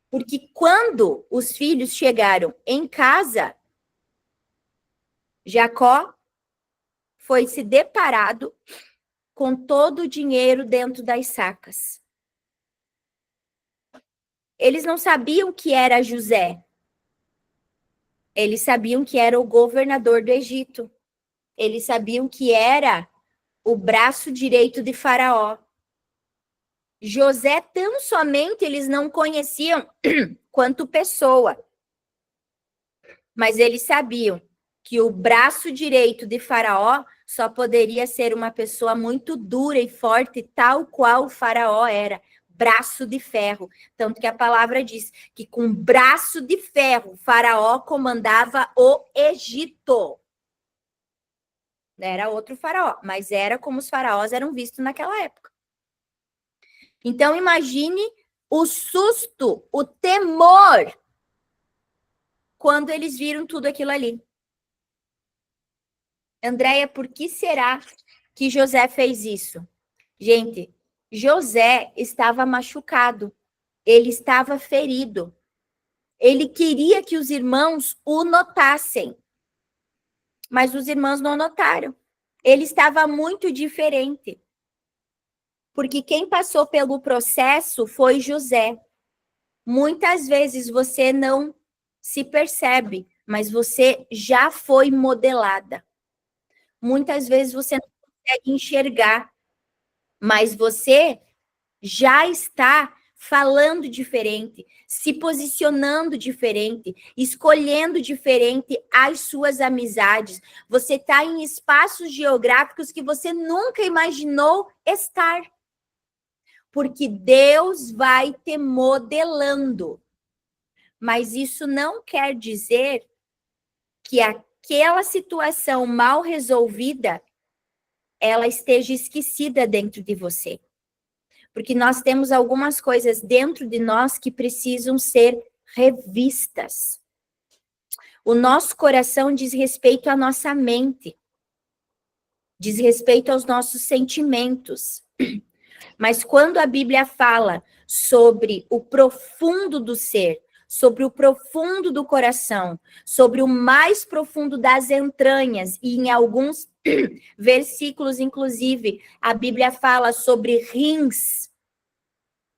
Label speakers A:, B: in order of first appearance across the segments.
A: Porque quando os filhos chegaram em casa, Jacó foi se deparado com todo o dinheiro dentro das sacas. Eles não sabiam que era José. Eles sabiam que era o governador do Egito. Eles sabiam que era o braço direito de Faraó. José, tão somente eles não conheciam quanto pessoa. Mas eles sabiam que o braço direito de Faraó só poderia ser uma pessoa muito dura e forte, tal qual o Faraó era, braço de ferro. Tanto que a palavra diz que com braço de ferro, Faraó comandava o Egito. Era outro faraó, mas era como os faraós eram vistos naquela época. Então, imagine o susto, o temor, quando eles viram tudo aquilo ali. Andréia, por que será que José fez isso? Gente, José estava machucado, ele estava ferido. Ele queria que os irmãos o notassem, mas os irmãos não notaram. Ele estava muito diferente. Porque quem passou pelo processo foi José. Muitas vezes você não se percebe, mas você já foi modelada. Muitas vezes você não consegue enxergar, mas você já está falando diferente, se posicionando diferente, escolhendo diferente as suas amizades. Você está em espaços geográficos que você nunca imaginou estar. Porque Deus vai te modelando. Mas isso não quer dizer que aquela situação mal resolvida ela esteja esquecida dentro de você. Porque nós temos algumas coisas dentro de nós que precisam ser revistas. O nosso coração diz respeito à nossa mente, diz respeito aos nossos sentimentos. Mas quando a Bíblia fala sobre o profundo do ser, sobre o profundo do coração, sobre o mais profundo das entranhas, e em alguns versículos, inclusive, a Bíblia fala sobre rins,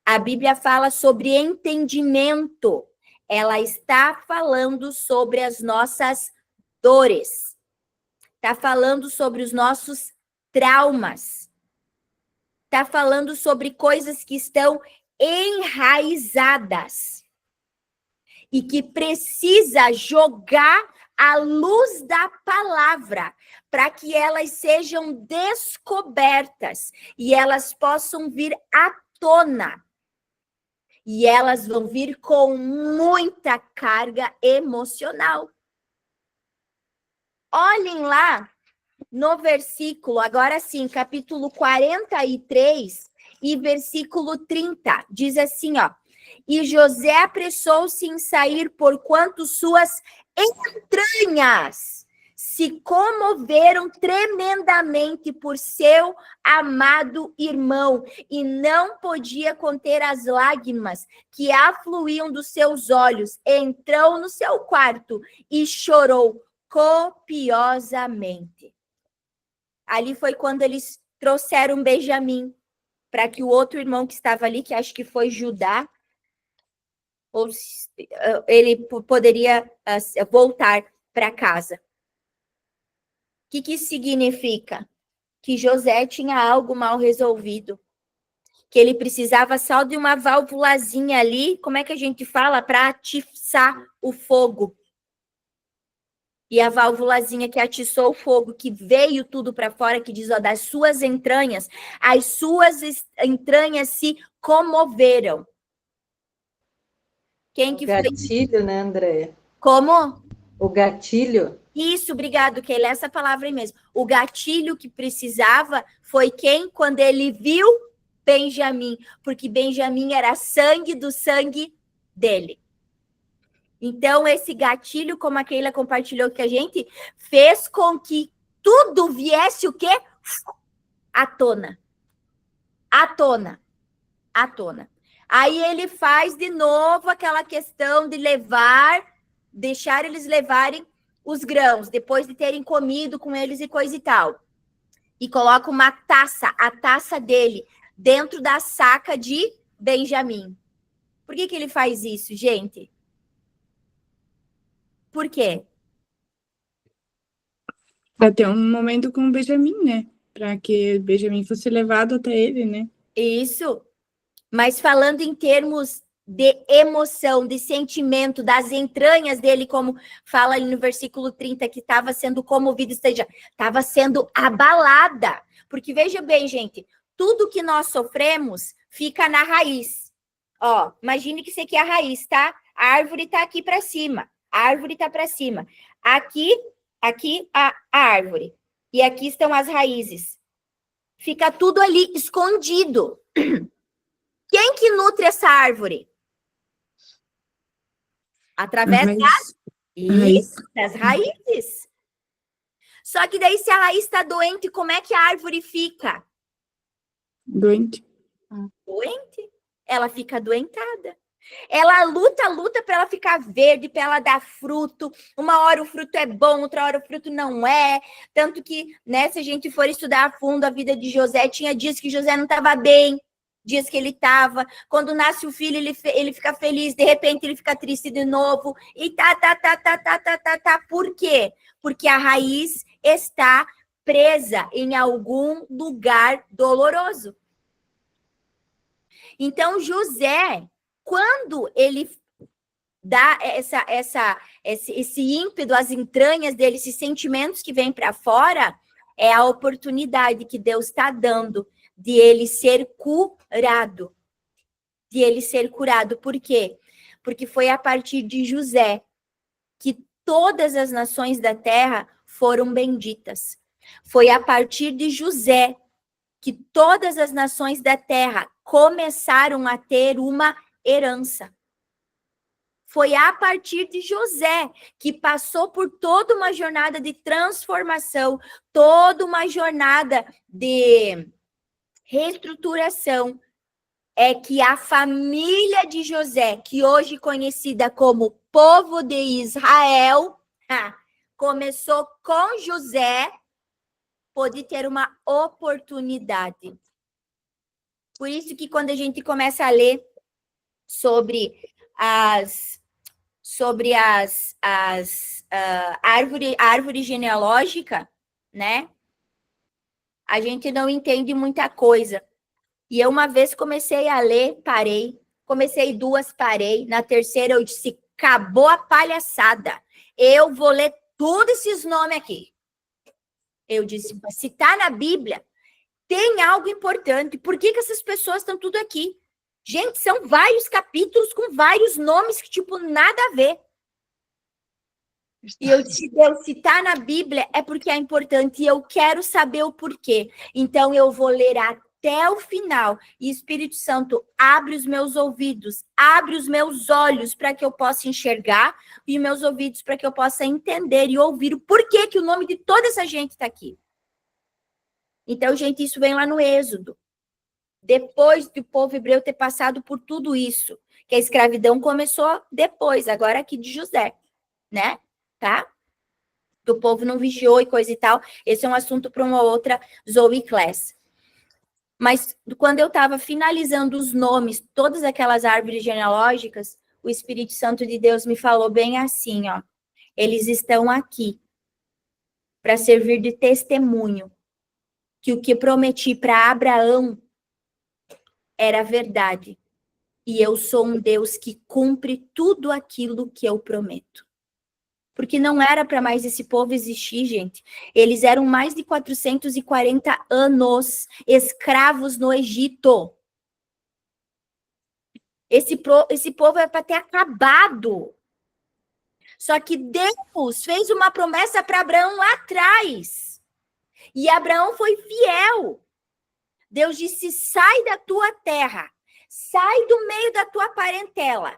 A: a Bíblia fala sobre entendimento, ela está falando sobre as nossas dores, está falando sobre os nossos traumas, está falando sobre coisas que estão enraizadas e que precisa jogar a luz da palavra para que elas sejam descobertas e elas possam vir à tona. E elas vão vir com muita carga emocional. Olhem lá no versículo, agora sim, capítulo 43 e versículo 30, diz assim, ó. E José apressou-se em sair, porquanto suas entranhas se comoveram tremendamente por seu amado irmão, e não podia conter as lágrimas que afluíam dos seus olhos. Entrou no seu quarto e chorou copiosamente. Ali foi quando eles trouxeram Benjamim para que o outro irmão que estava ali, que acho que foi Judá, ou ele poderia voltar para casa. O que isso significa? Que José tinha algo mal resolvido, que ele precisava só de uma válvulazinha ali, como é que a gente fala? Para atiçar o fogo. E a válvulazinha que atiçou o fogo, que veio tudo para fora, que diz, ó, das suas entranhas, as suas entranhas se comoveram. Quem que foi?
B: O gatilho, né, Andréia?
A: Como?
B: O gatilho.
A: Isso, obrigado, Keila, essa palavra aí mesmo. O gatilho que precisava foi quem? Quando ele viu Benjamim, porque Benjamim era sangue do sangue dele. Então, esse gatilho, como a Keila compartilhou com a gente, fez com que tudo viesse o quê? À tona. À tona. À tona. Aí ele faz de novo aquela questão de deixar eles levarem os grãos, depois de terem comido com eles e coisa e tal. E coloca uma taça, a taça dele, dentro da saca de Benjamim. Por que ele faz isso, gente? Por quê?
C: Para ter um momento com o Benjamin, né? Para que Benjamin fosse levado até ele, né?
A: Isso. Mas falando em termos de emoção, de sentimento, das entranhas dele, como fala ali no versículo 30, que estava sendo comovido, estava sendo abalada. Porque veja bem, gente, tudo que nós sofremos fica na raiz. Ó, imagine que isso aqui é a raiz, tá? A árvore está aqui para cima. A árvore está para cima. Aqui a árvore. E aqui estão as raízes. Fica tudo ali escondido. Quem que nutre essa árvore? Através das raízes. Só que daí, se a raiz está doente, como é que a árvore fica?
C: Doente.
A: Doente. Ela fica adoentada. Ela luta para ela ficar verde, para ela dar fruto. Uma hora o fruto é bom, outra hora o fruto não é. Tanto que, né, se a gente for estudar a fundo a vida de José, tinha dias que José não estava bem, dias que ele estava. Quando nasce o filho, ele fica feliz, de repente ele fica triste de novo. E tá. Por quê? Porque a raiz está presa em algum lugar doloroso. Então, José, quando ele dá esse ímpeto, as entranhas dele, esses sentimentos que vêm para fora, é a oportunidade que Deus está dando de ele ser curado. De ele ser curado. Por quê? Porque foi a partir de José que todas as nações da terra foram benditas. Foi a partir de José que todas as nações da terra começaram a ter uma herança. Foi a partir de José que passou por toda uma jornada de transformação, toda uma jornada de reestruturação, é que a família de José, que hoje é conhecida como povo de Israel, começou com José, pôde ter uma oportunidade. Por isso que quando a gente começa a ler sobre a árvore genealógica, né? A gente não entende muita coisa. E eu uma vez comecei a ler, parei. Comecei 2, parei. Na terceira eu disse, acabou a palhaçada. Eu vou ler todos esses nomes aqui. Eu disse, se está na Bíblia, tem algo importante. Por que essas pessoas estão tudo aqui? Gente, são vários capítulos com vários nomes que, tipo, nada a ver. E eu disse, Deus, se está na Bíblia, é porque é importante e eu quero saber o porquê. Então, eu vou ler até o final. E Espírito Santo, abre os meus ouvidos, abre os meus olhos para que eu possa enxergar e meus ouvidos para que eu possa entender e ouvir o porquê que o nome de toda essa gente está aqui. Então, gente, isso vem lá no Êxodo. Depois do povo hebreu ter passado por tudo isso, que a escravidão começou depois, agora aqui de José, né? Tá? Que o povo não vigiou e coisa e tal. Esse é um assunto para uma outra Zoe Class. Mas quando eu estava finalizando os nomes, todas aquelas árvores genealógicas, o Espírito Santo de Deus me falou bem assim, ó. Eles estão aqui para servir de testemunho que o que prometi para Abraão era verdade. E eu sou um Deus que cumpre tudo aquilo que eu prometo. Porque não era para mais esse povo existir, gente. Eles eram mais de 440 anos escravos no Egito. Esse povo é para ter acabado. Só que Deus fez uma promessa para Abraão lá atrás. E Abraão foi fiel. Deus disse, sai da tua terra. Sai do meio da tua parentela.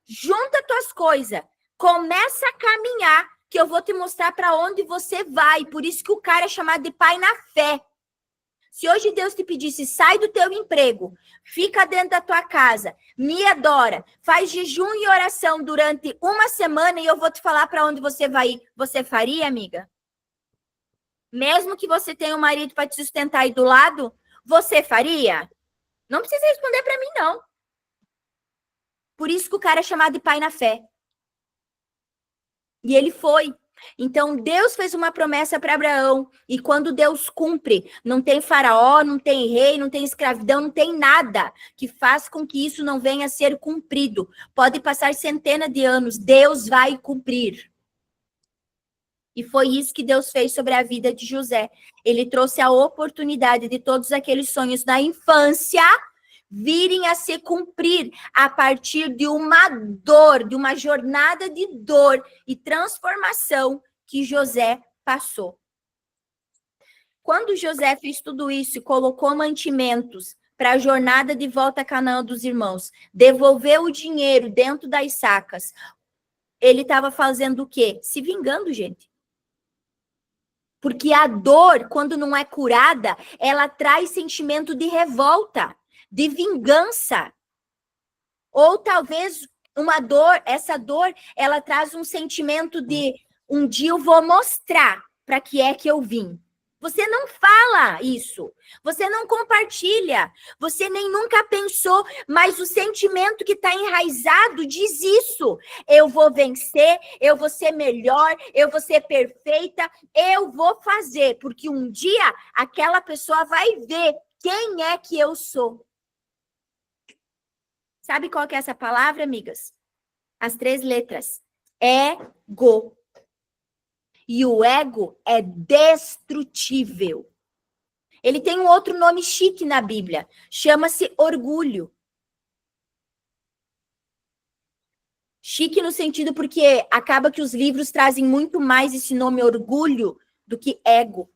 A: Junta tuas coisas. Começa a caminhar, que eu vou te mostrar para onde você vai. Por isso que o cara é chamado de pai na fé. Se hoje Deus te pedisse, sai do teu emprego, fica dentro da tua casa, me adora, faz jejum e oração durante uma semana e eu vou te falar para onde você vai ir, você faria, amiga? Mesmo que você tenha um marido para te sustentar aí do lado, você faria? Não precisa responder para mim, não. Por isso que o cara é chamado de pai na fé. E ele foi. Então, Deus fez uma promessa para Abraão. E quando Deus cumpre, não tem faraó, não tem rei, não tem escravidão, não tem nada que faz com que isso não venha a ser cumprido. Pode passar centenas de anos, Deus vai cumprir. E foi isso que Deus fez sobre a vida de José. Ele trouxe a oportunidade de todos aqueles sonhos da infância virem a se cumprir a partir de uma dor, de uma jornada de dor e transformação que José passou. Quando José fez tudo isso e colocou mantimentos para a jornada de volta a Canaã dos irmãos, devolveu o dinheiro dentro das sacas, ele estava fazendo o quê? Se vingando, gente. Porque a dor, quando não é curada, ela traz sentimento de revolta, de vingança. Ou talvez uma dor, essa dor, ela traz um sentimento de um dia eu vou mostrar para que é que eu vim. Você não fala isso, você não compartilha, você nem nunca pensou, mas o sentimento que está enraizado diz isso. Eu vou vencer, eu vou ser melhor, eu vou ser perfeita, eu vou fazer, porque um dia aquela pessoa vai ver quem é que eu sou. Sabe qual que é essa palavra, amigas? As 3 letras. Ego. E o ego é destrutível. Ele tem um outro nome chique na Bíblia. Chama-se orgulho. Chique no sentido porque acaba que os livros trazem muito mais esse nome orgulho do que ego.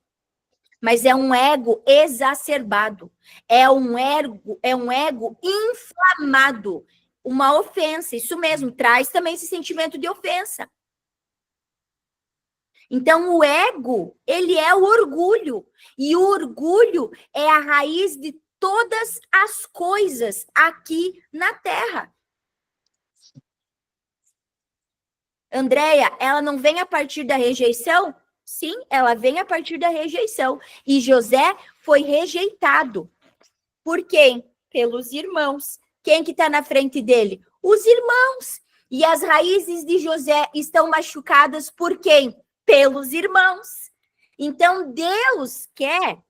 A: Mas é um ego exacerbado. É um ego inflamado. Uma ofensa. Isso mesmo, traz também esse sentimento de ofensa. Então, o ego, ele é o orgulho. E o orgulho é a raiz de todas as coisas aqui na Terra. Andréia, ela não vem a partir da rejeição? Sim, ela vem a partir da rejeição. E José foi rejeitado. Por quem? Pelos irmãos. Quem que está na frente dele? Os irmãos. E as raízes de José estão machucadas por quem? Pelos irmãos. Então, Deus quer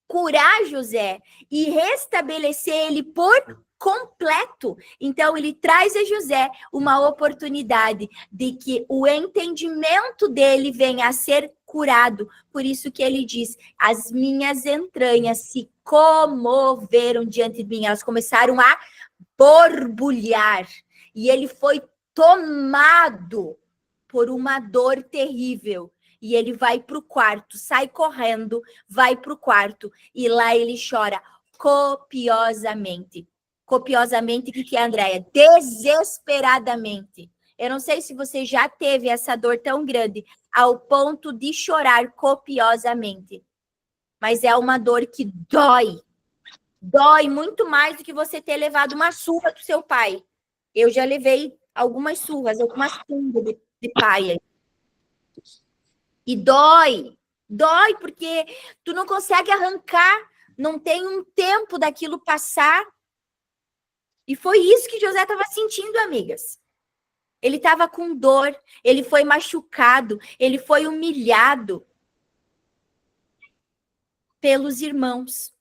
A: curar José e restabelecer ele por completo. Então, ele traz a José uma oportunidade de que o entendimento dele venha a ser curado. Por isso que ele diz, as minhas entranhas se comoveram diante de mim. Elas começaram a borbulhar. E ele foi tomado por uma dor terrível. E ele vai para o quarto, sai correndo, vai para o quarto. E lá ele chora copiosamente. Copiosamente, o que é, Andréia? Desesperadamente. Eu não sei se você já teve essa dor tão grande ao ponto de chorar copiosamente. Mas é uma dor que dói. Dói muito mais do que você ter levado uma surra do seu pai. Eu já levei algumas surras, algumas tumbas de pai. E dói. Dói porque tu não consegue arrancar, não tem um tempo daquilo passar. E foi isso que José estava sentindo, amigas. Ele estava com dor, ele foi machucado, ele foi humilhado pelos irmãos.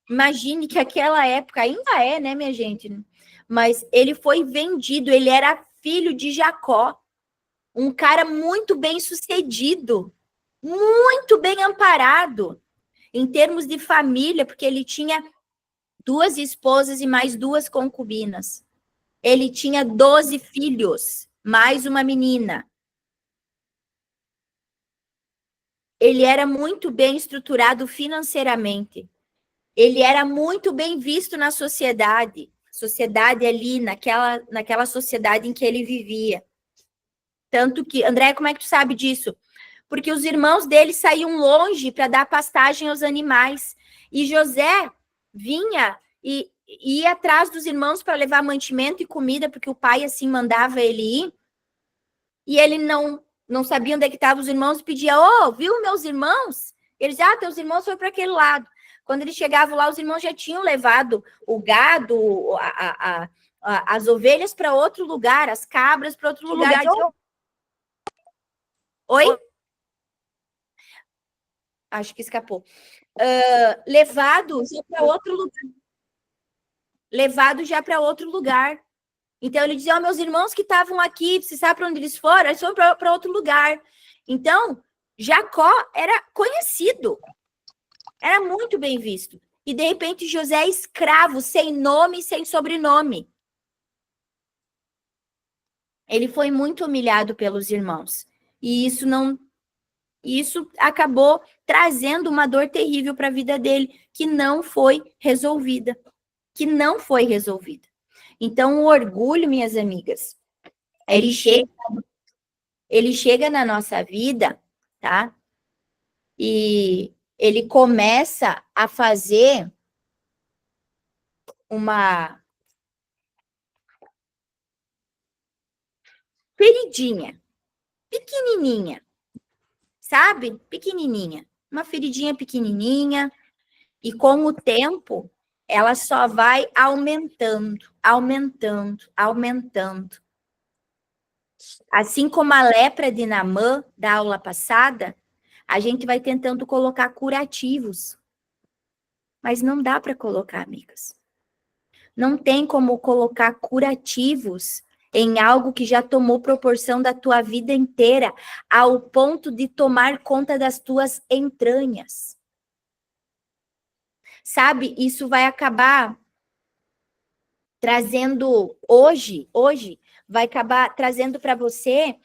A: Imagine que aquela época, ainda é, né, minha gente? Mas ele foi vendido, ele era filho de Jacó, um cara muito bem sucedido, muito bem amparado em termos de família, porque ele tinha 2 esposas e mais 2 concubinas. Ele tinha 12 filhos, mais uma menina. Ele era muito bem estruturado financeiramente. Ele era muito bem visto na sociedade ali, naquela sociedade em que ele vivia. Tanto que, André, como é que tu sabe disso? porque os irmãos dele saíam longe para dar pastagem aos animais. E José vinha e ia atrás dos irmãos para levar mantimento e comida, porque o pai assim mandava ele ir. E ele não sabia onde é que estavam os irmãos e pedia: "Ô, viu meus irmãos?" Eles diziam: "Ah, teus irmãos foram para aquele lado." Quando ele chegava lá, os irmãos já tinham levado o gado, as ovelhas para outro lugar, as cabras para outro lugar. Oi? Acho que escapou. Levado já para outro lugar. Levado já para outro lugar. Então ele dizia: meus irmãos que estavam aqui, você sabe para onde eles foram? Eles foram para outro lugar. Então, Jacó era conhecido. Era muito bem visto. E de repente José é escravo, sem nome, sem sobrenome. Ele foi muito humilhado pelos irmãos. E isso acabou trazendo uma dor terrível para a vida dele, que não foi resolvida. Então, o orgulho, minhas amigas, ele chega na nossa vida, tá? E ele começa a fazer uma feridinha, pequenininha, sabe? Pequenininha. Uma feridinha pequenininha. E com o tempo, ela só vai aumentando, aumentando, aumentando. Assim como a lepra de Naamã, da aula passada, a gente vai tentando colocar curativos. Mas não dá para colocar, amigas. Não tem como colocar curativos em algo que já tomou proporção da tua vida inteira, ao ponto de tomar conta das tuas entranhas. Sabe, isso vai acabar trazendo hoje, vai acabar trazendo para você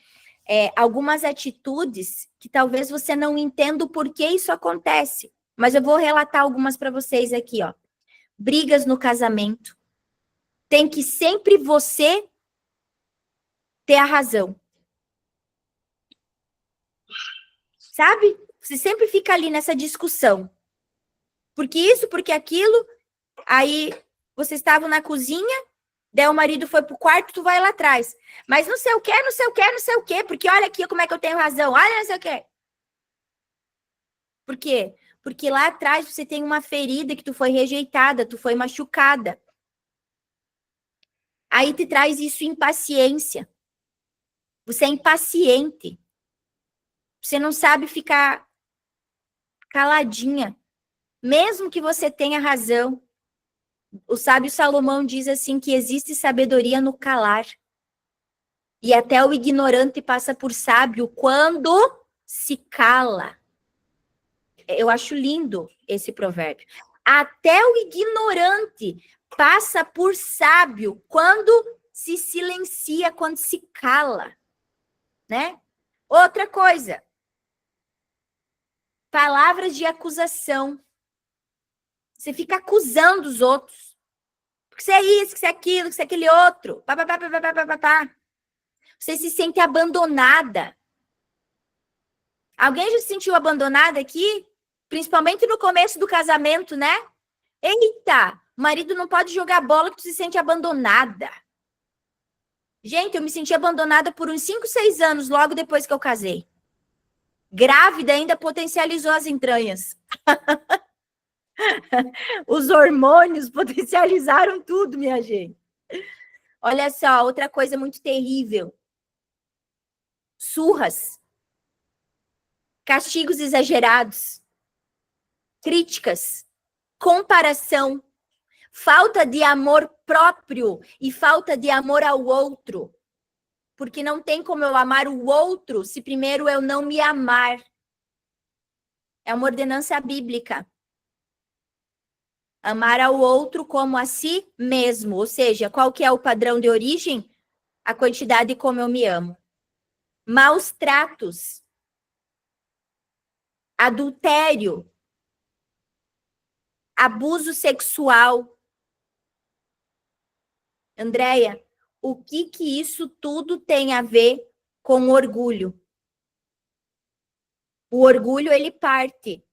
A: algumas atitudes que talvez você não entenda o porquê isso acontece. Mas eu vou relatar algumas para vocês aqui, ó. Brigas no casamento. Tem que sempre você ter a razão. Sabe? Você sempre fica ali nessa discussão. Porque isso, porque aquilo. Aí vocês estavam na cozinha, daí o marido foi pro quarto, tu vai lá atrás. Mas não sei o quê, não sei o quê, não sei o quê, porque olha aqui como é que eu tenho razão. Olha não sei o quê. Por quê? Porque lá atrás você tem uma ferida que tu foi rejeitada, tu foi machucada. Aí te traz isso impaciência. Você é impaciente. Você não sabe ficar caladinha. Mesmo que você tenha razão. O sábio Salomão diz assim que existe sabedoria no calar. E até o ignorante passa por sábio quando se cala. Eu acho lindo esse provérbio. Até o ignorante passa por sábio quando se silencia, quando se cala, né? Outra coisa. Palavras de acusação. Você fica acusando os outros. Porque você é isso, que você é aquilo, que você é aquele outro. Pá, pá, pá, pá, pá, pá, pá, pá. Você se sente abandonada. Alguém já se sentiu abandonada aqui? Principalmente no começo do casamento, né? Eita, o marido não pode jogar bola que tu se sente abandonada. Gente, eu me senti abandonada por uns 5, 6 anos, logo depois que eu casei. Grávida ainda potencializou as entranhas. Os hormônios potencializaram tudo, minha gente. Olha só, outra coisa muito terrível. Surras. Castigos exagerados. Críticas. Comparação. Falta de amor próprio e falta de amor ao outro. Porque não tem como eu amar o outro se primeiro eu não me amar. É uma ordenança bíblica. Amar ao outro como a si mesmo. Ou seja, qual que é o padrão de origem? A quantidade como eu me amo. Maus tratos. Adultério. Abuso sexual. Andréia, o que isso tudo tem a ver com orgulho? O orgulho, ele parte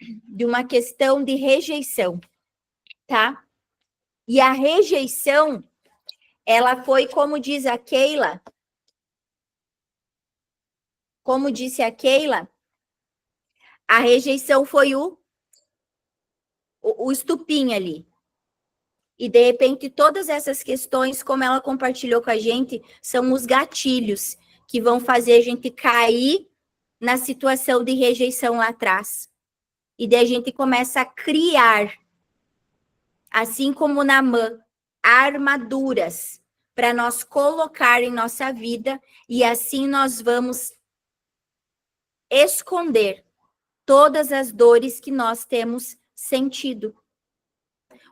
A: de uma questão de rejeição, tá? E a rejeição, ela foi, como diz a Keila, como disse a Keila, a rejeição foi o estupim ali. E, de repente, todas essas questões, como ela compartilhou com a gente, são os gatilhos que vão fazer a gente cair na situação de rejeição lá atrás. E daí a gente começa a criar, assim como Naamã, armaduras para nós colocar em nossa vida, e assim nós vamos esconder todas as dores que nós temos sentido.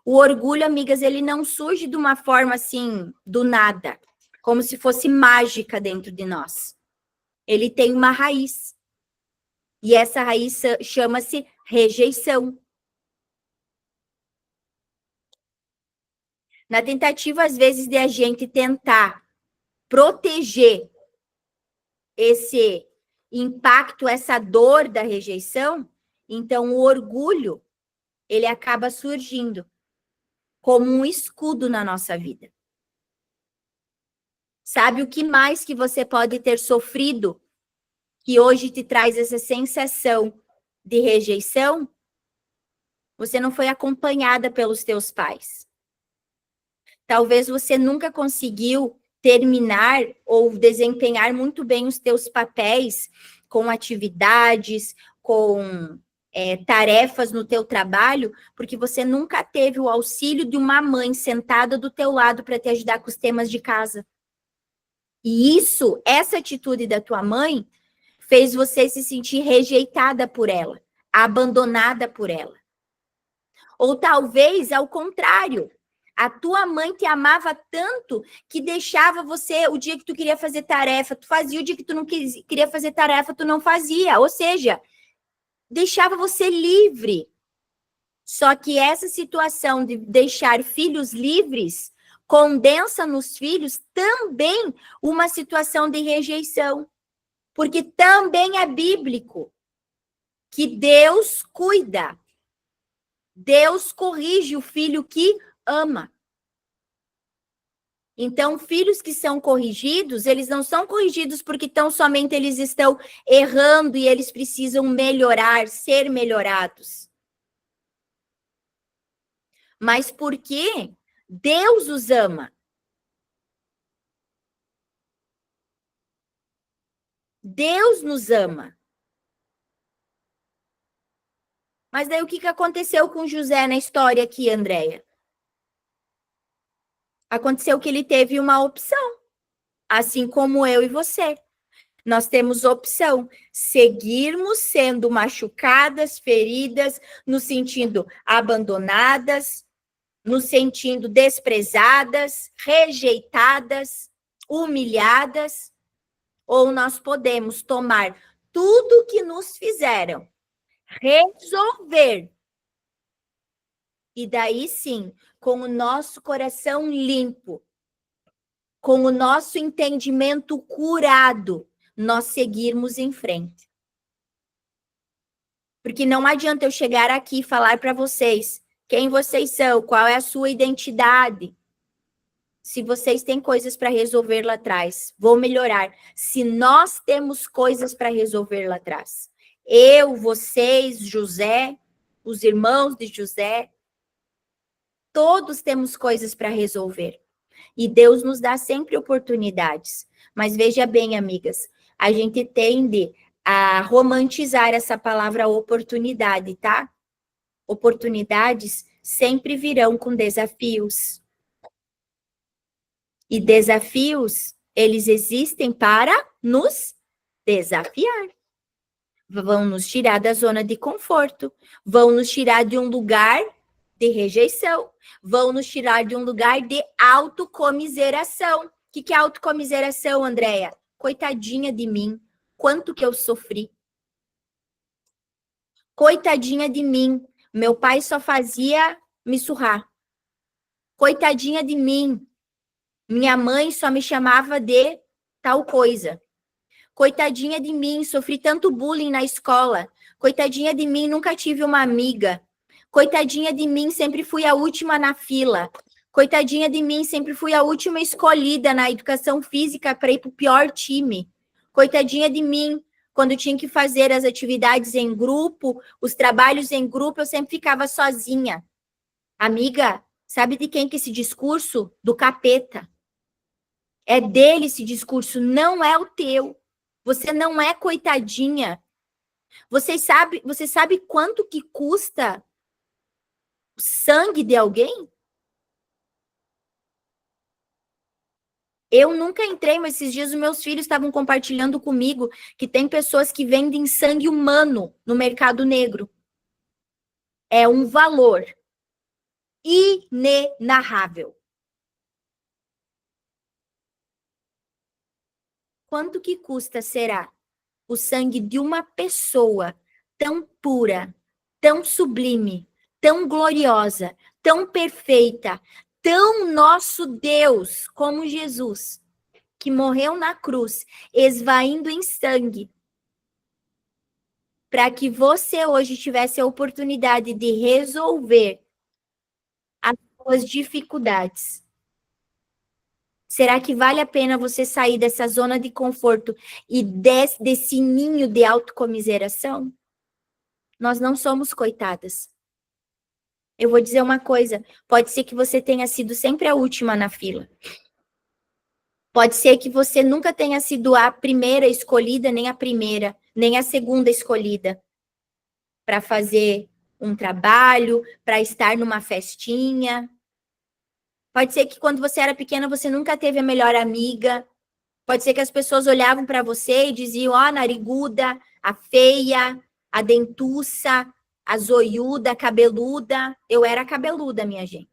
A: O orgulho, amigas, ele não surge de uma forma assim, do nada, como se fosse mágica dentro de nós. Ele tem uma raiz. E essa raiz chama-se rejeição. Na tentativa, às vezes, de a gente tentar proteger esse impacto, essa dor da rejeição, então o orgulho, ele acaba surgindo como um escudo na nossa vida. Sabe o que mais que você pode ter sofrido que hoje te traz essa sensação de rejeição? Você não foi acompanhada pelos teus pais. Talvez você nunca conseguiu terminar ou desempenhar muito bem os teus papéis com atividades, com tarefas no teu trabalho, porque você nunca teve o auxílio de uma mãe sentada do teu lado para te ajudar com os temas de casa. E isso, essa atitude da tua mãe, fez você se sentir rejeitada por ela, abandonada por ela. Ou talvez, ao contrário, a tua mãe te amava tanto que deixava você, o dia que tu queria fazer tarefa, tu fazia, o dia que tu não queria fazer tarefa, tu não fazia. Ou seja, deixava você livre. Só que essa situação de deixar filhos livres condensa nos filhos também uma situação de rejeição. Porque também é bíblico que Deus cuida. Deus corrige o filho que ama. Então, filhos que são corrigidos, eles não são corrigidos porque tão somente eles estão errando e eles precisam melhorar, ser melhorados. Mas porque Deus os ama. Deus nos ama. Mas daí o que aconteceu com José na história aqui, Andréia? Aconteceu que ele teve uma opção, assim como eu e você. Nós temos opção, seguirmos sendo machucadas, feridas, nos sentindo abandonadas, nos sentindo desprezadas, rejeitadas, humilhadas, ou nós podemos tomar tudo que nos fizeram, resolver, e daí sim, com o nosso coração limpo, com o nosso entendimento curado, nós seguirmos em frente. Porque não adianta eu chegar aqui e falar para vocês quem vocês são, qual é a sua identidade. Se vocês têm coisas para resolver lá atrás, vou melhorar. Se nós temos coisas para resolver lá atrás, eu, vocês, José, os irmãos de José, todos temos coisas para resolver. E Deus nos dá sempre oportunidades. Mas veja bem, amigas, a gente tende a romantizar essa palavra oportunidade, tá? Oportunidades sempre virão com desafios. E desafios, eles existem para nos desafiar. Vão nos tirar da zona de conforto, vão nos tirar de um lugar de rejeição, vão nos tirar de um lugar de autocomiseração. O que é autocomiseração, Andréia? Coitadinha de mim, quanto que eu sofri. Coitadinha de mim, meu pai só fazia me surrar. Coitadinha de mim, minha mãe só me chamava de tal coisa. Coitadinha de mim, sofri tanto bullying na escola. Coitadinha de mim, nunca tive uma amiga. Coitadinha de mim, sempre fui a última na fila. Coitadinha de mim, sempre fui a última escolhida na educação física para ir para o pior time. Coitadinha de mim, quando tinha que fazer as atividades em grupo, os trabalhos em grupo, eu sempre ficava sozinha. Amiga, sabe de quem que é esse discurso? Do capeta. É dele esse discurso, não é o teu. Você não é coitadinha. Você sabe quanto que custa o sangue de alguém? Eu nunca entrei, mas esses dias os meus filhos estavam compartilhando comigo que tem pessoas que vendem sangue humano no mercado negro. É um valor inenarrável. Quanto que custa, será, o sangue de uma pessoa tão pura, tão sublime, tão gloriosa, tão perfeita, tão nosso Deus como Jesus, que morreu na cruz, esvaindo em sangue, para que você hoje tivesse a oportunidade de resolver as suas dificuldades? Será que vale a pena você sair dessa zona de conforto e desse ninho de autocomiseração? Nós não somos coitadas. Eu vou dizer uma coisa, pode ser que você tenha sido sempre a última na fila. Pode ser que você nunca tenha sido a primeira escolhida, nem a primeira, nem a segunda escolhida para fazer um trabalho, para estar numa festinha. Pode ser que quando você era pequena você nunca teve a melhor amiga. Pode ser que as pessoas olhavam para você e diziam, ó, a nariguda, a feia, a dentuça, a zoiuda, a cabeluda. Eu era cabeluda, minha gente.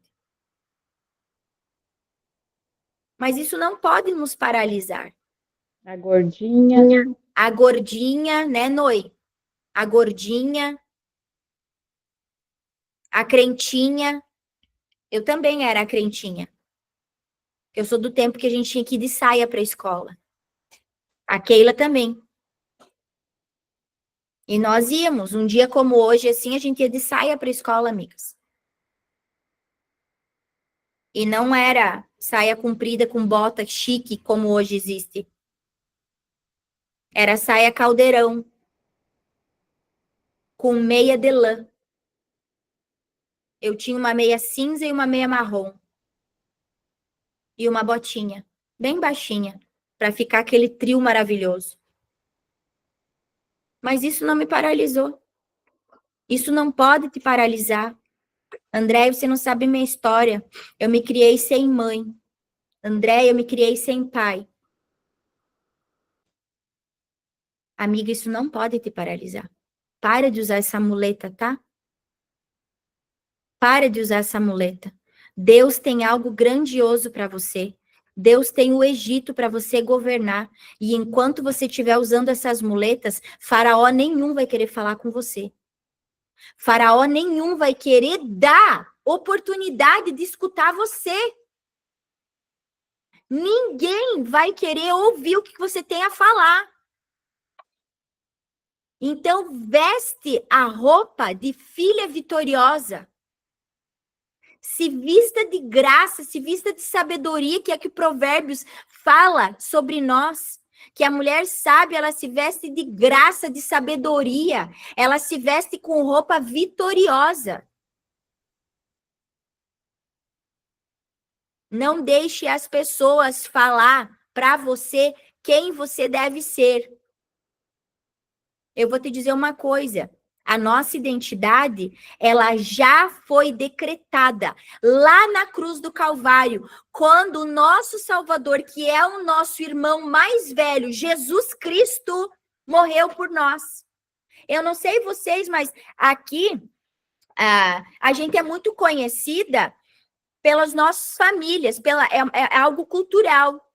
A: Mas isso não pode nos paralisar.
B: A gordinha.
A: A gordinha, né, Noi? A gordinha, a crentinha. Eu também era a crentinha. Eu sou do tempo que a gente tinha que ir de saia para a escola. A Keila também. E nós íamos, um dia como hoje, assim, a gente ia de saia para a escola, amigas. E não era saia comprida com bota chique, como hoje existe. Era saia caldeirão, com meia de lã. Eu tinha uma meia cinza e uma meia marrom. E uma botinha, bem baixinha, para ficar aquele trio maravilhoso. Mas isso não me paralisou. Isso não pode te paralisar. André, você não sabe minha história. Eu me criei sem mãe. André, eu me criei sem pai. Amiga, isso não pode te paralisar. Para de usar essa muleta, tá? Para de usar essa muleta. Deus tem algo grandioso para você. Deus tem o Egito para você governar. E enquanto você estiver usando essas muletas, faraó nenhum vai querer falar com você. Faraó nenhum vai querer dar oportunidade de escutar você. Ninguém vai querer ouvir o que você tem a falar. Então, veste a roupa de filha vitoriosa. Se vista de graça, se vista de sabedoria, que é que Provérbios fala sobre nós. Que a mulher sábia, ela se veste de graça, de sabedoria. Ela se veste com roupa vitoriosa. Não deixe as pessoas falar para você quem você deve ser. Eu vou te dizer uma coisa. A nossa identidade, ela já foi decretada lá na cruz do Calvário, quando o nosso Salvador, que é o nosso irmão mais velho, Jesus Cristo, morreu por nós. Eu não sei vocês, mas aqui a gente é muito conhecida pelas nossas famílias, é algo cultural.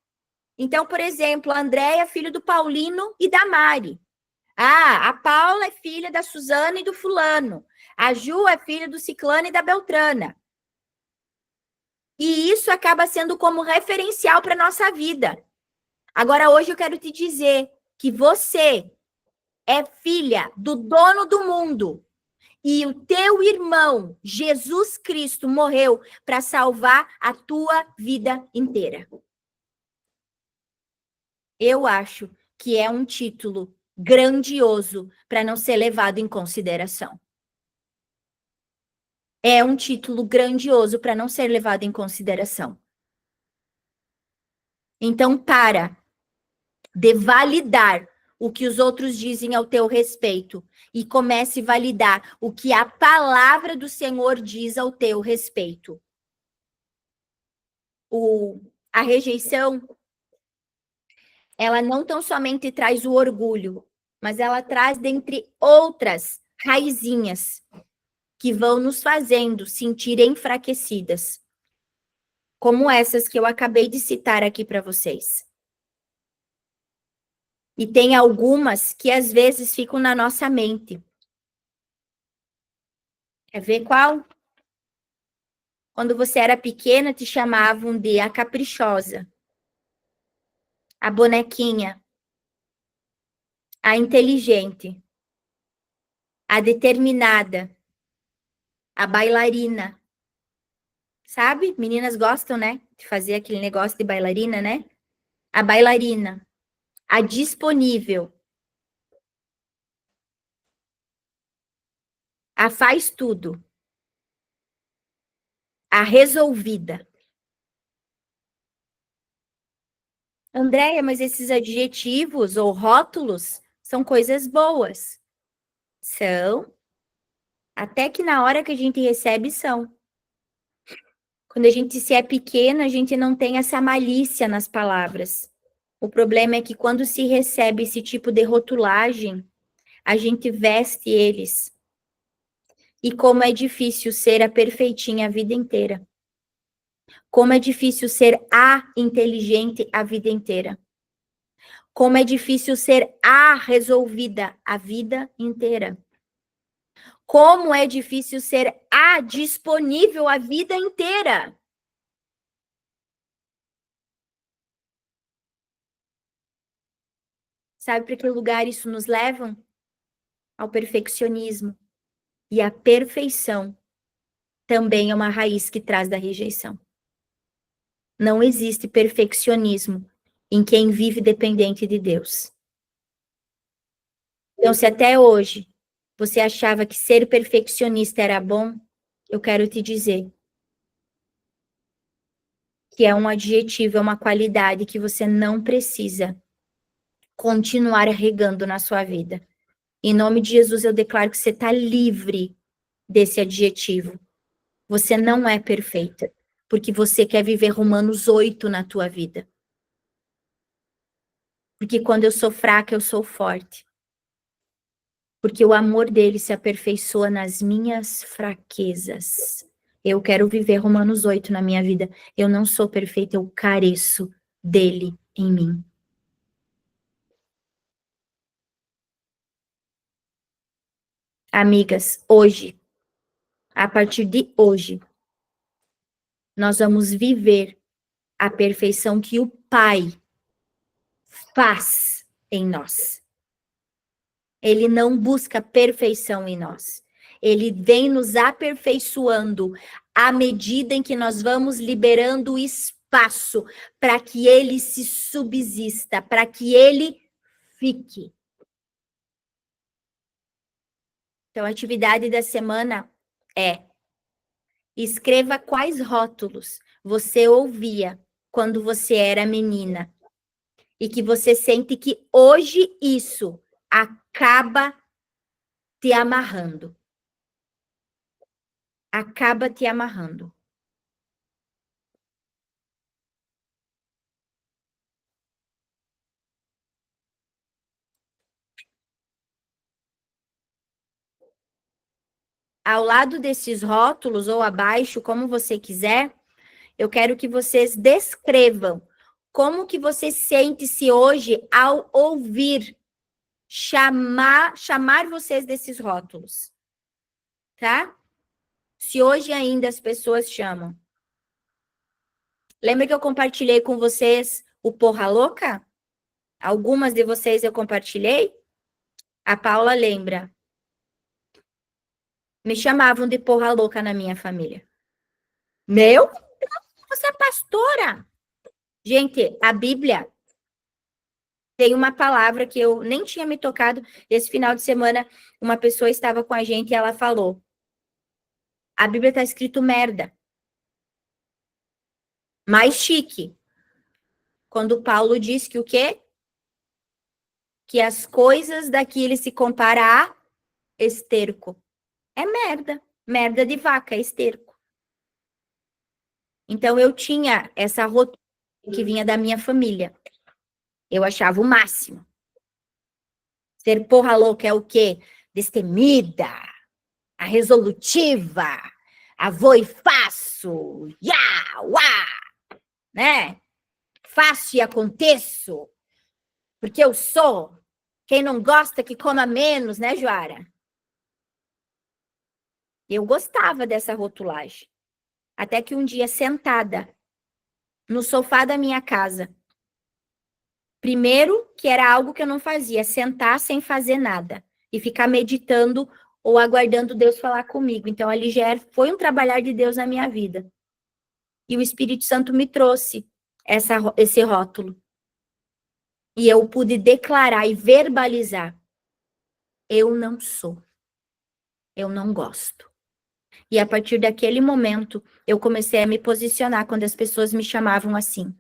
A: Então, por exemplo, a Andréia é filho do Paulino e da Mari. A Paula é filha da Suzana e do fulano. A Ju é filha do ciclano e da Beltrana. E isso acaba sendo como referencial para a nossa vida. Agora, hoje eu quero te dizer que você é filha do dono do mundo e o teu irmão, Jesus Cristo, morreu para salvar a tua vida inteira. Eu acho que é um título grandioso para não ser levado em consideração. É um título grandioso para não ser levado em consideração. Então, para de validar o que os outros dizem ao teu respeito e comece a validar o que a palavra do Senhor diz ao teu respeito. A rejeição, ela não tão somente traz o orgulho, mas ela traz, dentre outras raizinhas, que vão nos fazendo sentir enfraquecidas, como essas que eu acabei de citar aqui para vocês. E tem algumas que às vezes ficam na nossa mente. Quer ver qual? Quando você era pequena, te chamavam de a caprichosa, a bonequinha, a inteligente, a determinada, a bailarina. Sabe? Meninas gostam, né? De fazer aquele negócio de bailarina, né? A bailarina, a disponível, a faz tudo, a resolvida. Andréia, mas esses adjetivos ou rótulos são coisas boas. São. Até que na hora que a gente recebe, são. Quando a gente se é pequena, a gente não tem essa malícia nas palavras. O problema é que quando se recebe esse tipo de rotulagem, a gente veste eles. E como é difícil ser a perfeitinha a vida inteira. Como é difícil ser a inteligente a vida inteira. Como é difícil ser a resolvida a vida inteira. Como é difícil ser a disponível a vida inteira. Sabe para que lugar isso nos leva? Ao perfeccionismo. E a perfeição também é uma raiz que traz da rejeição. Não existe perfeccionismo em quem vive dependente de Deus. Então, se até hoje você achava que ser perfeccionista era bom, eu quero te dizer que é um adjetivo, é uma qualidade que você não precisa continuar regando na sua vida. Em nome de Jesus, eu declaro que você está livre desse adjetivo. Você não é perfeita, porque você quer viver Romanos 8 na tua vida. Porque quando eu sou fraca, eu sou forte. Porque o amor dele se aperfeiçoa nas minhas fraquezas. Eu quero viver Romanos 8 na minha vida. Eu não sou perfeita, eu careço dele em mim. Amigas, hoje, a partir de hoje, nós vamos viver a perfeição que o Pai faz em nós. Ele não busca perfeição em nós. Ele vem nos aperfeiçoando à medida em que nós vamos liberando espaço para que ele se subsista, para que ele fique. Então, a atividade da semana é: escreva quais rótulos você ouvia quando você era menina e que você sente que hoje isso acaba te amarrando. Acaba te amarrando. Ao lado desses rótulos ou abaixo, como você quiser, eu quero que vocês descrevam como que você sente-se hoje ao ouvir chamar vocês desses rótulos, tá? Se hoje ainda as pessoas chamam. Lembra que eu compartilhei com vocês o porra louca? Algumas de vocês eu compartilhei. A Paula lembra. Me chamavam de porra louca na minha família. Meu? Você é pastora? Gente, a Bíblia tem uma palavra que eu nem tinha me tocado. Esse final de semana, uma pessoa estava com a gente e ela falou: a Bíblia está escrito merda. Mais chique. Quando Paulo diz que o quê? Que as coisas daqui ele se compara a esterco. É merda. Merda de vaca, é esterco. Então eu tinha essa rotina que vinha da minha família. Eu achava o máximo. Ser porra louca é o quê? Destemida, a resolutiva, a vou e faço, ya, uá, né? Faço e aconteço, porque eu sou. Quem não gosta que coma menos, né, Joara? Eu gostava dessa rotulagem. Até que um dia, sentada no sofá da minha casa, primeiro, que era algo que eu não fazia, sentar sem fazer nada e ficar meditando ou aguardando Deus falar comigo. Então, ali já foi um trabalhar de Deus na minha vida. E o Espírito Santo me trouxe esse rótulo. E eu pude declarar e verbalizar: eu não sou, eu não gosto. E a partir daquele momento, eu comecei a me posicionar quando as pessoas me chamavam assim.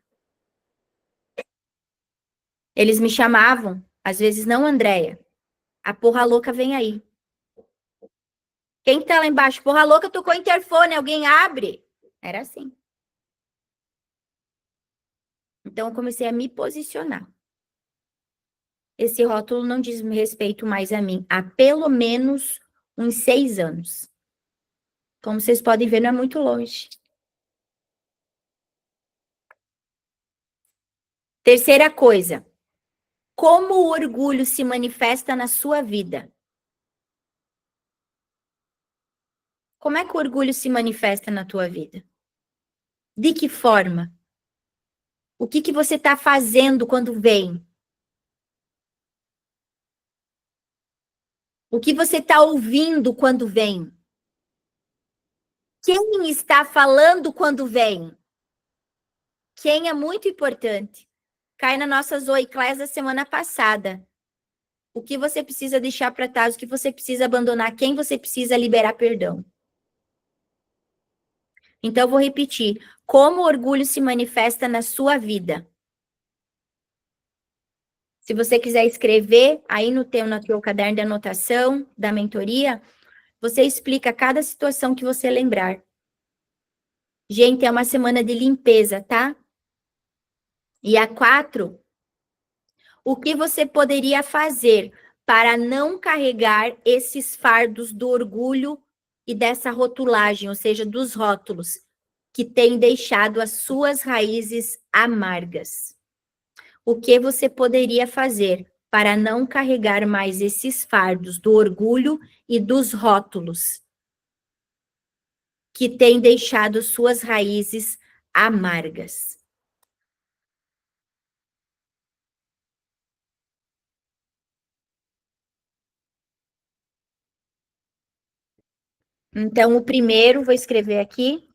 A: Eles me chamavam, às vezes não, Andréia, a porra louca vem aí. Quem tá lá embaixo? Porra louca, tocou o interfone, alguém abre? Era assim. Então, eu comecei a me posicionar. Esse rótulo não diz respeito mais a mim há pelo menos uns 6 anos. Como vocês podem ver, não é muito longe. Terceira coisa. Como o orgulho se manifesta na sua vida? Como é que o orgulho se manifesta na tua vida? De que forma? O que você está fazendo quando vem? O que você está ouvindo quando vem? Quem está falando quando vem? Quem é muito importante. Cai na nossa Zoe Class da semana passada. O que você precisa deixar para trás, o que você precisa abandonar, quem você precisa liberar perdão. Então, eu vou repetir. Como o orgulho se manifesta na sua vida? Se você quiser escrever aí no teu caderno de anotação da mentoria, você explica cada situação que você lembrar. Gente, é uma semana de limpeza, tá? E a 4, o que você poderia fazer para não carregar esses fardos do orgulho e dessa rotulagem, ou seja, dos rótulos, que têm deixado as suas raízes amargas? O que você poderia fazer para não carregar mais esses fardos do orgulho e dos rótulos que têm deixado suas raízes amargas? Então, o primeiro, vou escrever aqui.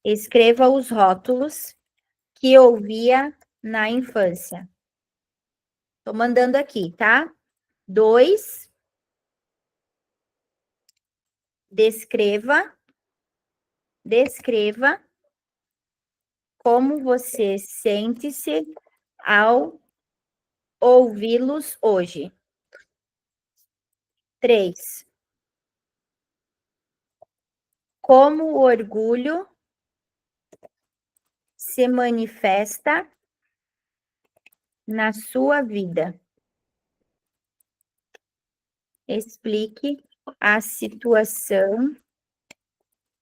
A: Escreva os rótulos que ouvia na infância. Estou mandando aqui, tá? 2, descreva como você sente-se ao ouvi-los hoje. 3, como o orgulho se manifesta na sua vida. Explique a situação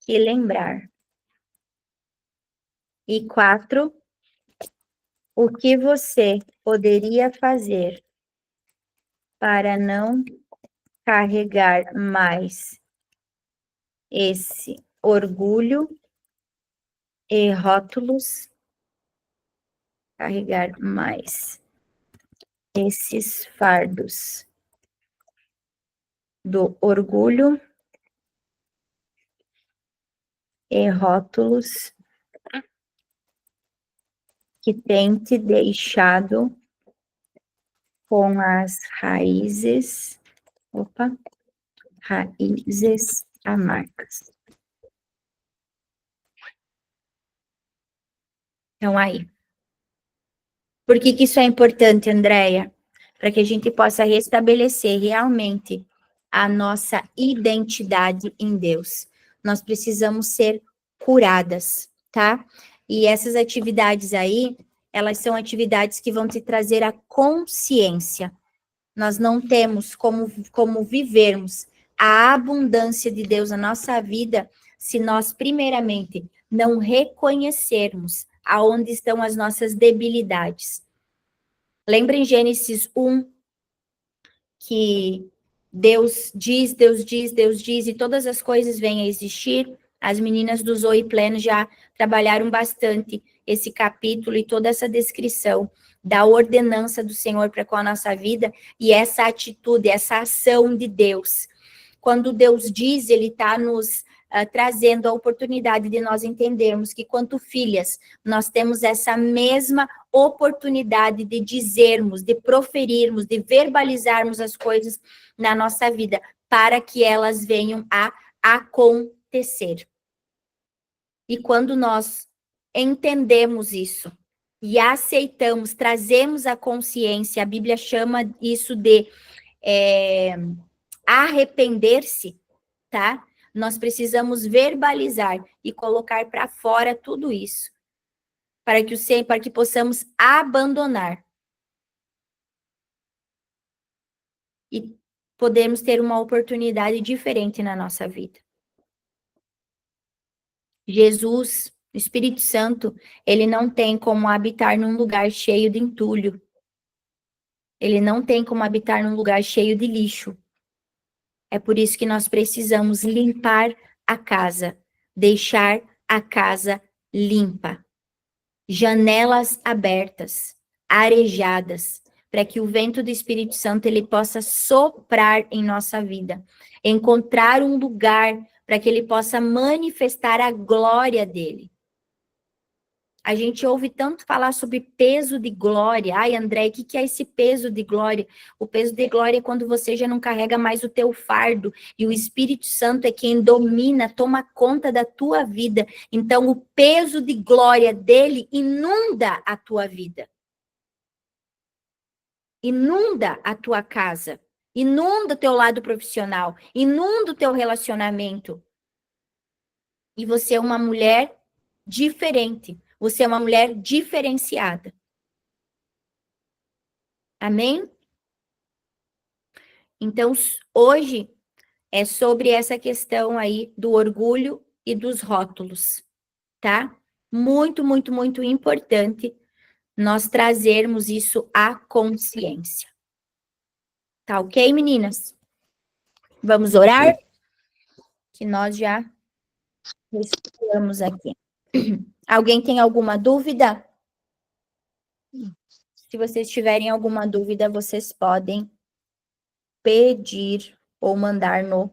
A: que lembrar. E 4, o que você poderia fazer para não carregar mais esse orgulho e rótulos carregar mais esses fardos do orgulho e rótulos que tem te deixado com as raízes amargas. Então, aí. Por que isso é importante, Andréia? Para que a gente possa restabelecer realmente a nossa identidade em Deus. Nós precisamos ser curadas, tá? E essas atividades aí, elas são atividades que vão te trazer a consciência. Nós não temos como vivermos a abundância de Deus na nossa vida se nós, primeiramente, não reconhecermos aonde estão as nossas debilidades. Lembra em Gênesis 1, que Deus diz, e todas as coisas vêm a existir? As meninas do Zoe Pleno já trabalharam bastante esse capítulo e toda essa descrição da ordenança do Senhor para com a nossa vida e essa atitude, essa ação de Deus. Quando Deus diz, Ele está nos trazendo a oportunidade de nós entendermos que, quanto filhas, nós temos essa mesma oportunidade de dizermos, de proferirmos, de verbalizarmos as coisas na nossa vida, para que elas venham a acontecer. E quando nós entendemos isso e aceitamos, trazemos a consciência, a Bíblia chama isso de arrepender-se, tá? Nós precisamos verbalizar e colocar para fora tudo isso, para que possamos abandonar e podemos ter uma oportunidade diferente na nossa vida. Jesus, o Espírito Santo, ele não tem como habitar num lugar cheio de entulho. Ele não tem como habitar num lugar cheio de lixo. É por isso que nós precisamos limpar a casa, deixar a casa limpa. Janelas abertas, arejadas, para que o vento do Espírito Santo ele possa soprar em nossa vida, encontrar um lugar para que ele possa manifestar a glória dele. A gente ouve tanto falar sobre peso de glória. Ai, André, o que é esse peso de glória? O peso de glória é quando você já não carrega mais o teu fardo e o Espírito Santo é quem domina, toma conta da tua vida. Então, o peso de glória dele inunda a tua vida. Inunda a tua casa. Inunda o teu lado profissional. Inunda o teu relacionamento. E você é uma mulher diferente. Você é uma mulher diferenciada. Amém? Então, hoje é sobre essa questão aí do orgulho e dos rótulos, tá? Muito, muito, muito importante nós trazermos isso à consciência. Tá ok, meninas? Vamos orar? Que nós já respiramos aqui. Alguém tem alguma dúvida? Se vocês tiverem alguma dúvida, vocês podem pedir ou mandar no